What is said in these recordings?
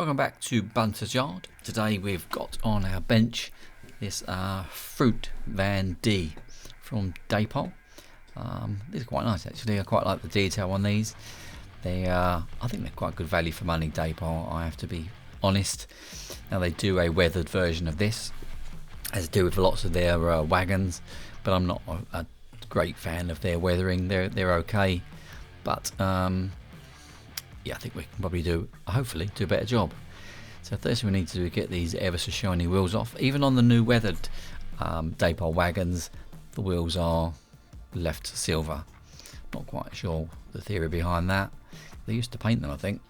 Welcome back to Bunters Yard. Today we've got on our bench this Fruit Van D from Dapol. These are quite nice actually. I quite like the detail on these. I think they're quite good value for money, Dapol, I have to be honest. Now they do a weathered version of this, as they do with lots of their wagons, but I'm not a great fan of their weathering. They're okay, but yeah, I think we can probably hopefully do a better job. So first we need to do is get these ever so shiny wheels off. Even on the new weathered Dapol wagons, the wheels are left silver. Not quite sure the theory behind that. They used to paint them, I think.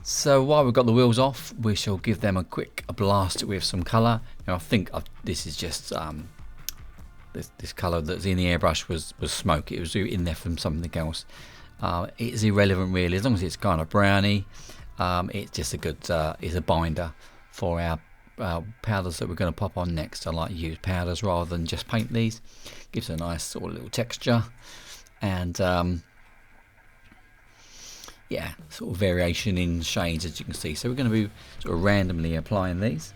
So while we've got the wheels off, we shall give them a quick blast with some colour. Now I think this is just this colour that's in the airbrush was smoke. It was in there from something else. It's irrelevant really, as long as it's kind of browny. It's just a good it's a binder for our powders that we're going to pop on next. I like to use powders rather than just paint these. Gives a nice sort of little texture and yeah, sort of variation in shades, as you can see. So we're going to be sort of randomly applying these,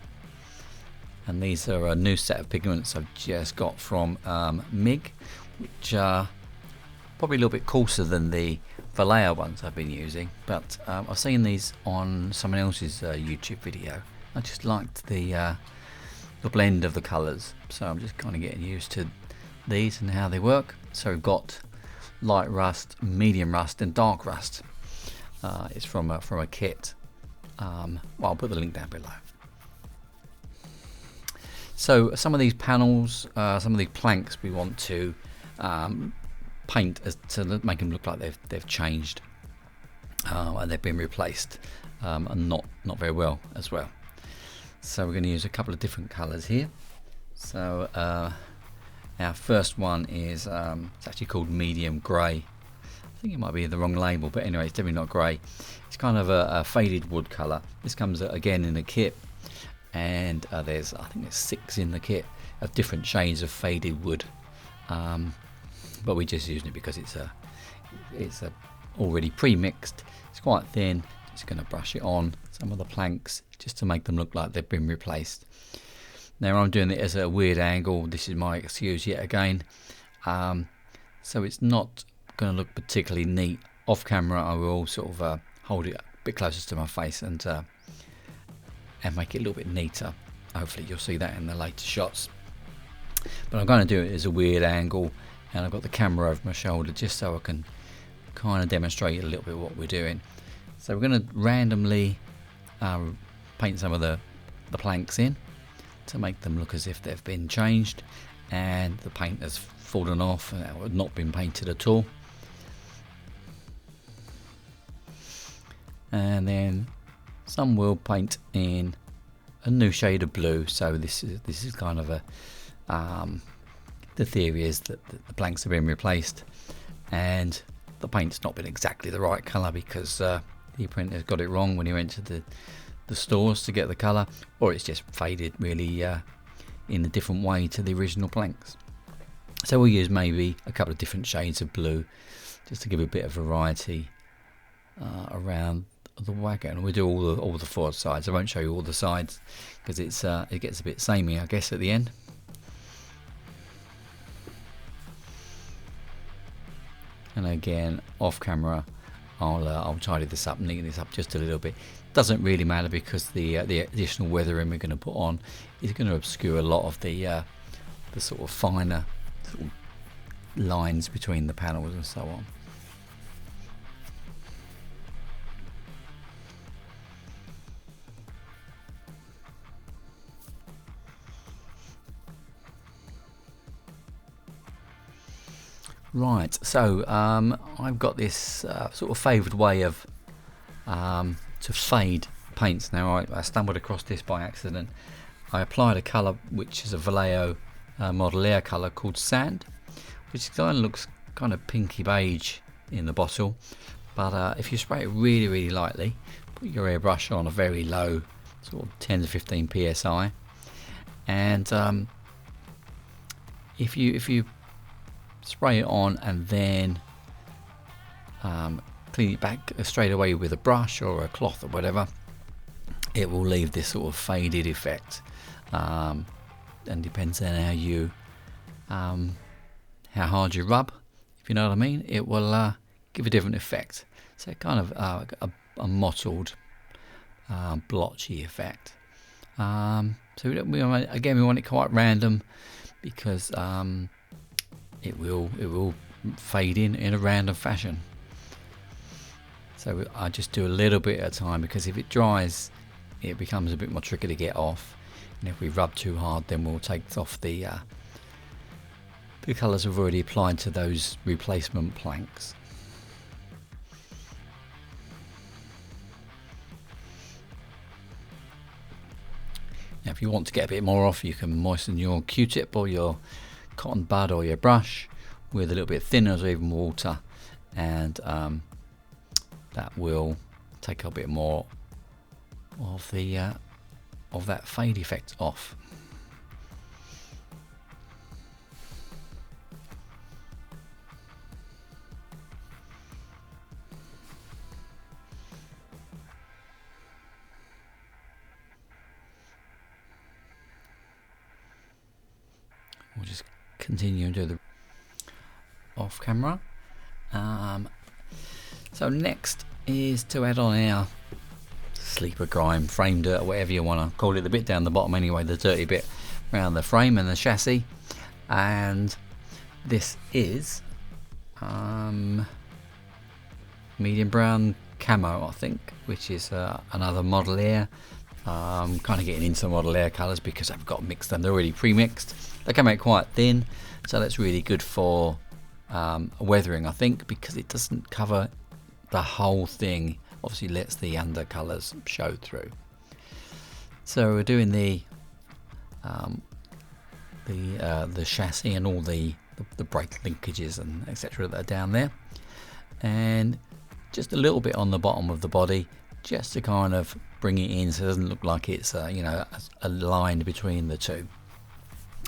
and these are a new set of pigments I've just got from MIG, which are probably a little bit coarser than the Vallejo ones I've been using, but I've seen these on someone else's YouTube video. I just liked the blend of the colours, so I'm just kind of getting used to these and how they work. So we've got light rust, medium rust and dark rust. It's from a kit. Well, I'll put the link down below. So some of these panels, some of these planks we want to paint to make them look like they've changed and they've been replaced, and not very well as well. So we're going to use a couple of different colours here. So our first one is it's actually called medium grey. I think it might be the wrong label, but anyway, it's definitely not grey. It's kind of a faded wood colour. This comes again in a kit, and I think there's 6 in the kit of different shades of faded wood. But we're just using it because it's already pre-mixed. It's quite thin. Just going to brush it on some of the planks just to make them look like they've been replaced. Now I'm doing it as a weird angle. This is my excuse yet again. So it's not going to look particularly neat. Off camera I will sort of hold it a bit closer to my face and make it a little bit neater. Hopefully you'll see that in the later shots. But I'm going to do it as a weird angle, and I've got the camera over my shoulder just so I can kind of demonstrate a little bit what we're doing. So we're going to randomly paint some of the planks in to make them look as if they've been changed and the paint has fallen off and not been painted at all. And then some will paint in a new shade of blue. So this is kind of a the theory is that the blanks have been replaced and the paint's not been exactly the right colour because the printer's got it wrong when he went to the stores to get the colour, or it's just faded really in a different way to the original blanks. So we'll use maybe a couple of different shades of blue just to give a bit of variety around the wagon. We'll do all the 4 sides. I won't show you all the sides because it gets a bit samey, I guess, at the end. And again, off camera, I'll tidy this up, neaten this up just a little bit. Doesn't really matter because the additional weathering we're going to put on is going to obscure a lot of the sort of finer sort of lines between the panels and so on. Right, so I've got this sort of favoured way of to fade paints. Now I stumbled across this by accident. I applied a colour which is a Vallejo Model Air colour called Sand, which kind of looks kind of pinky beige in the bottle, but if you spray it really lightly, put your airbrush on a very low sort of 10 to 15 psi, and if you spray it on and then clean it back straight away with a brush or a cloth or whatever, it will leave this sort of faded effect, and depends on how hard you rub, if you know what I mean. It will give a different effect. So kind of a mottled, blotchy effect. So we want it quite random, because it will fade in a random fashion. So I just do a little bit at a time, because if it dries, it becomes a bit more tricky to get off, and if we rub too hard, then we'll take off the colours we've already applied to those replacement planks. Now, if you want to get a bit more off, you can moisten your Q-tip or your cotton bud or your brush with a little bit thinner or even water, and that will take a bit more of that fade effect off. We'll just continue and do the off camera. So next is to add on our sleeper grime, frame dirt, or whatever you want to call it, the bit down the bottom anyway, the dirty bit around the frame and the chassis. And this is medium brown camo, I think, which is another Model Air. Kind of getting into Model Air colours because I've got mixed them, they're already pre-mixed. They come out quite thin, so that's really good for weathering, I think, because it doesn't cover the whole thing. Obviously lets the under colours show through. So we're doing the chassis and all the brake linkages and etc. that are down there, and just a little bit on the bottom of the body, just to kind of bring it in so it doesn't look like it's a line between the two.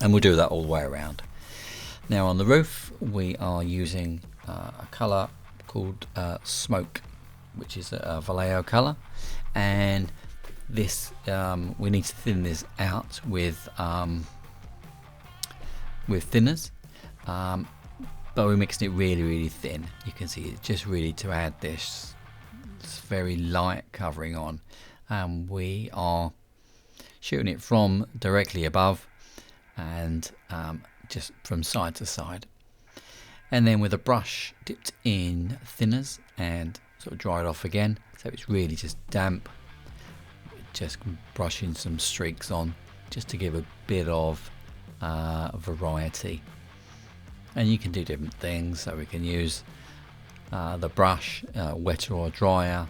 And we'll do that all the way around. Now on the roof we are using a colour called Smoke, which is a Vallejo colour, and this we need to thin this out with thinners, but we're mixing it really thin. You can see it's just really to add this very light covering on, and we are shooting it from directly above and just from side to side, and then with a brush dipped in thinners and sort of dry it off again, so it's really just damp, just brushing some streaks on just to give a bit of variety. And you can do different things, so we can use the brush wetter or drier,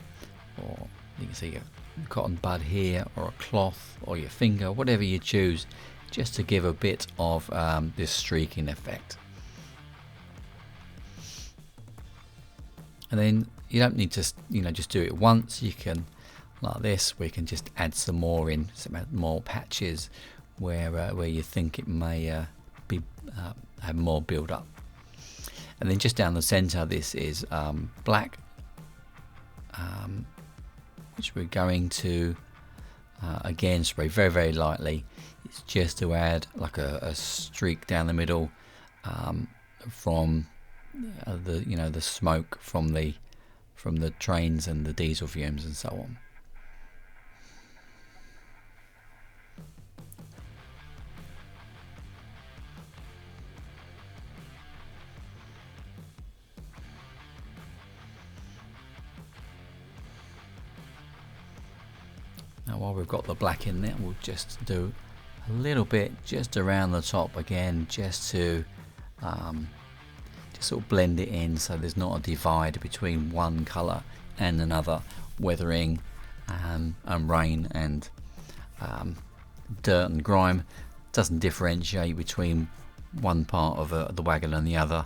or you can see a cotton bud here, or a cloth, or your finger, whatever you choose, just to give a bit of this streaking effect. And then you don't need to just do it once. You can, like this, we can just add some more in, some more patches where you think it may have more build up. And then just down the center, this is black, which we're going to again spray very lightly. It's just to add like a streak down the middle from the smoke from the trains and the diesel fumes and so on. Now while we've got the black in there, we'll just do a little bit just around the top again, just to just sort of blend it in so there's not a divide between one colour and another. Weathering and rain and dirt and grime doesn't differentiate between one part of the wagon and the other.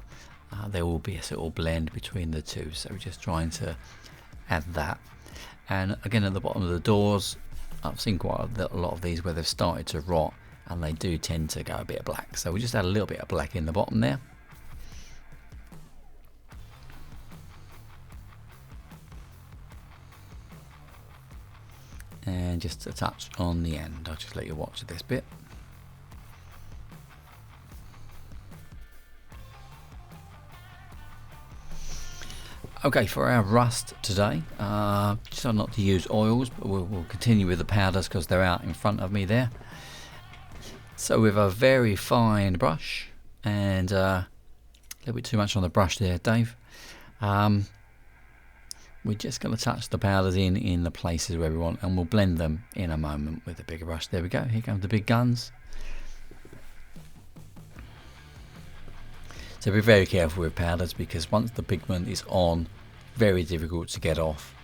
There will be a sort of blend between the two, so we're just trying to add that. And again, at the bottom of the doors, I've seen quite a lot of these where they've started to rot, and they do tend to go a bit black, so we just add a little bit of black in the bottom there. And and just a touch on the end. I'll just let you watch this bit. Okay, for our rust today, just not to use oils, but we'll continue with the powders because they're out in front of me there. So with a very fine brush, and a little bit too much on the brush there, Dave, we're just going to touch the powders in the places where we want, and we'll blend them in a moment with the bigger brush. There we go, here come the big guns. So be very careful with powders, because once the pigment is on, very difficult to get off.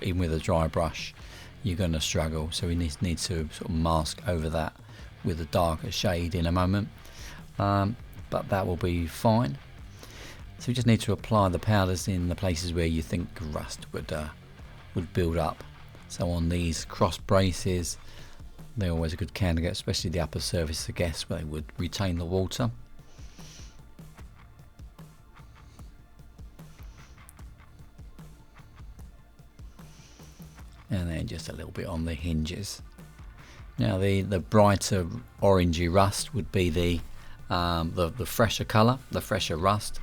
Even with a dry brush, you're going to struggle. So we need to sort of mask over that with a darker shade in a moment. But that will be fine. So we just need to apply the powders in the places where you think rust would build up. So on these cross braces, they're always a good candidate, especially the upper surface, I guess, where they would retain the water. And then just a little bit on the hinges. Now the brighter orangey rust would be the fresher colour, the fresher rust,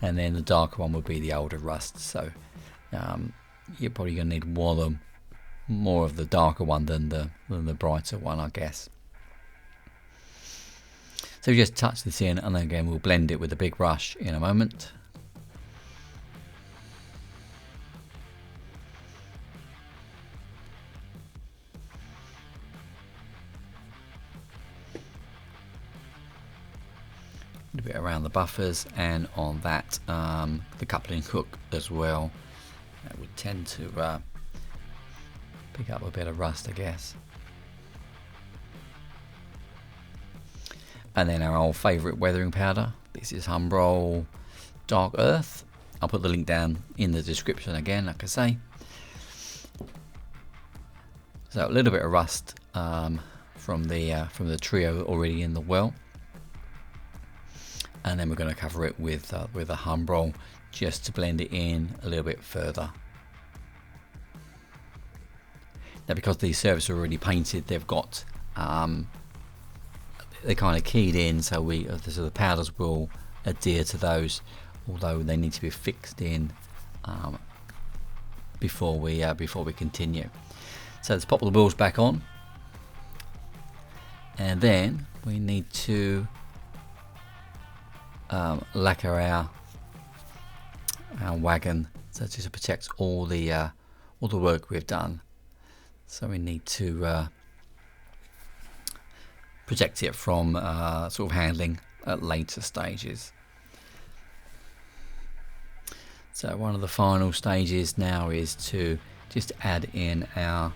and then the darker one would be the older rust. So you're probably going to need more of the darker one than the brighter one, I guess. So we just touch this in, and then again we'll blend it with a big brush in a moment. A bit around the buffers, and on that the coupling hook as well. That would tend to pick up a bit of rust, I guess. And then our old favourite weathering powder. This is Humbrol Dark Earth. I'll put the link down in the description again, like I say. So a little bit of rust from the trio already in the well. And then we're going to cover it with a Humbrol just to blend it in a little bit further. Now, because these surfaces are already painted, they've got they're kind of keyed in, so the powders will adhere to those, although they need to be fixed in before we continue. So let's pop the wheels back on, and then we need to lacquer our wagon, so to protect all the work we've done. So we need to protect it from sort of handling at later stages. So one of the final stages now is to just add in our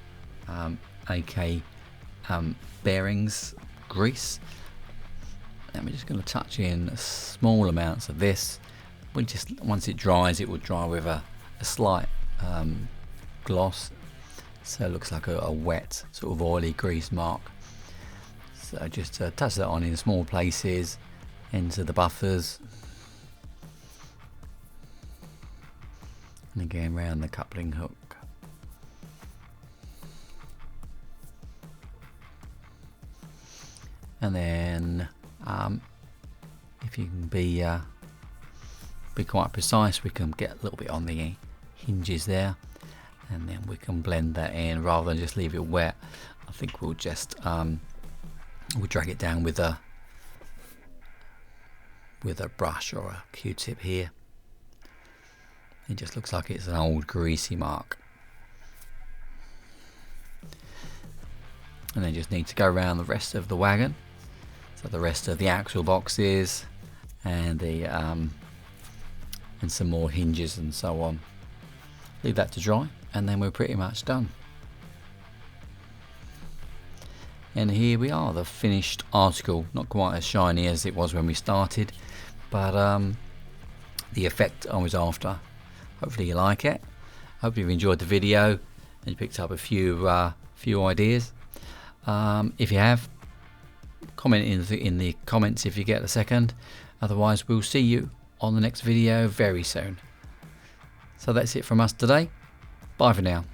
AK bearings grease. And we're just going to touch in small amounts of this. Once it dries, it will dry with a slight gloss, so it looks like a wet sort of oily grease mark. So just touch that on in small places, into the buffers, and again around the coupling hook. And then if you can be quite precise, we can get a little bit on the hinges there, and then we can blend that in rather than just leave it wet. I think we'll just we'll drag it down with a brush or a Q-tip here. It just looks like it's an old greasy mark. And then just need to go around the rest of the wagon. So the rest of the axle boxes and the and some more hinges and so on. Leave that to dry, and then we're pretty much done. And here we are, the finished article. Not quite as shiny as it was when we started, but the effect I was after. Hopefully you like it. Hopefully you've enjoyed the video and you picked up a few ideas. If you have, comment in the comments if you get a second. Otherwise, we'll see you on the next video very soon. So that's it from us today. Bye for now.